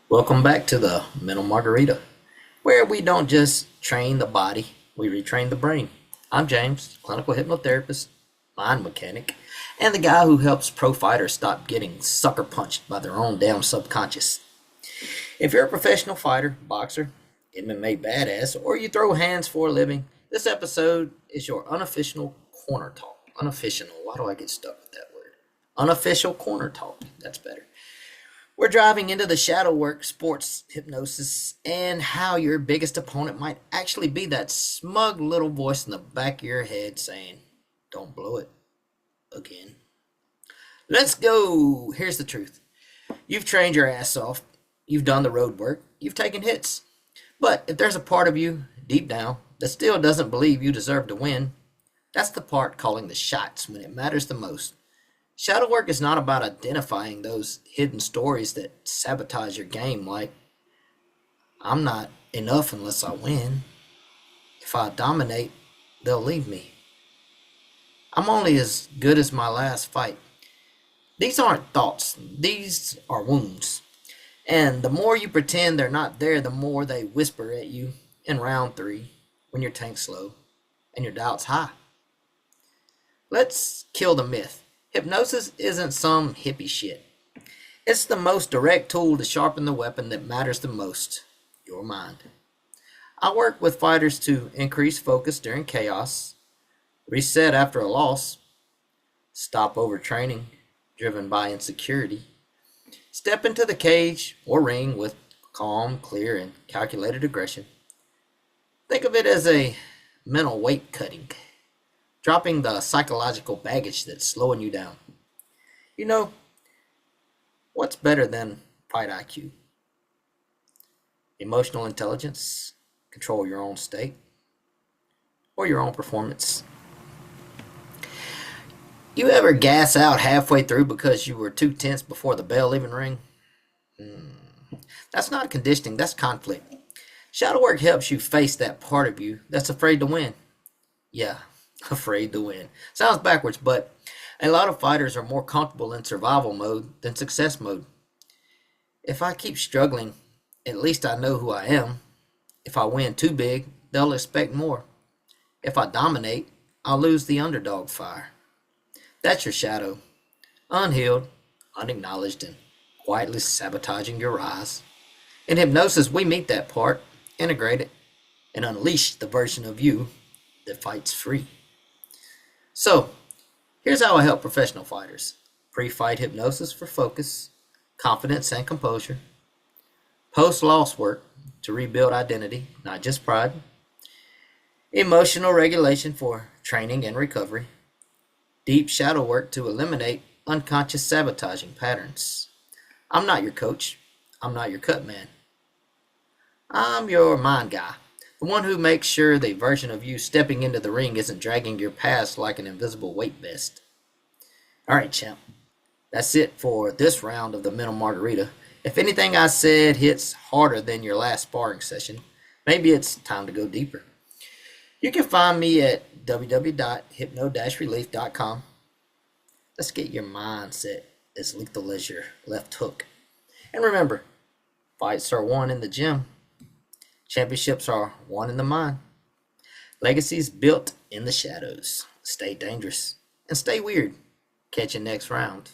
Welcome back to the Mental Margarita, where we don't just train the body, we retrain the brain. I'm James, clinical hypnotherapist, mind mechanic, and the guy who helps pro fighters stop getting sucker punched by their own damn subconscious. If you're a professional fighter, boxer, MMA badass, or you throw hands for a living, this episode is your unofficial corner talk. Unofficial, why do I get stuck with that word? Unofficial corner talk, that's better. We're driving into the shadow work, sports hypnosis, and how your biggest opponent might actually be that smug little voice in the back of your head saying, "Don't blow it again." Let's go. Here's the truth. You've trained your ass off. You've done the road work. You've taken hits. But if there's a part of you, deep down, that still doesn't believe you deserve to win, that's the part calling the shots when it matters the most. Shadow work is not about identifying those hidden stories that sabotage your game, like, "I'm not enough unless I win. If I dominate, they'll leave me. I'm only as good as my last fight." These aren't thoughts, these are wounds. And the more you pretend they're not there, the more they whisper at you in round three when your tank's low and your doubt's high. Let's kill the myth. Hypnosis isn't some hippie shit. It's the most direct tool to sharpen the weapon that matters the most, your mind. I work with fighters to increase focus during chaos, reset after a loss, stop overtraining driven by insecurity, step into the cage or ring with calm, clear, and calculated aggression. Think of it as a mental weight cutting, dropping the psychological baggage that's slowing you down. You know, what's better than fight IQ? Emotional intelligence, control your own state, or your own performance. You ever gas out halfway through because you were too tense before the bell even rang? That's not conditioning, that's conflict. Shadow work helps you face that part of you that's afraid to win. Yeah, afraid to win. Sounds backwards, but a lot of fighters are more comfortable in survival mode than success mode. If I keep struggling, at least I know who I am. If I win too big, they'll expect more. If I dominate, I'll lose the underdog fire. That's your shadow. Unhealed, unacknowledged, and quietly sabotaging your rise. In hypnosis, we meet that part, integrate it, and unleash the version of you that fights free. So, here's how I help professional fighters. Pre-fight hypnosis for focus, confidence, and composure. Post-loss work to rebuild identity, not just pride. Emotional regulation for training and recovery. Deep shadow work to eliminate unconscious sabotaging patterns. I'm not your coach. I'm not your cut man. I'm your mind guy. The one who makes sure the version of you stepping into the ring isn't dragging your past like an invisible weight vest. Alright, champ. That's it for this round of the Mental Margarita. If anything I said hits harder than your last sparring session, maybe it's time to go deeper. You can find me at www.hypno-relief.com. Let's get your mindset as lethal as your left hook. And remember, fights are won in the gym. Championships are won in the mind. Legacies built in the shadows. Stay dangerous and stay weird. Catch you next round.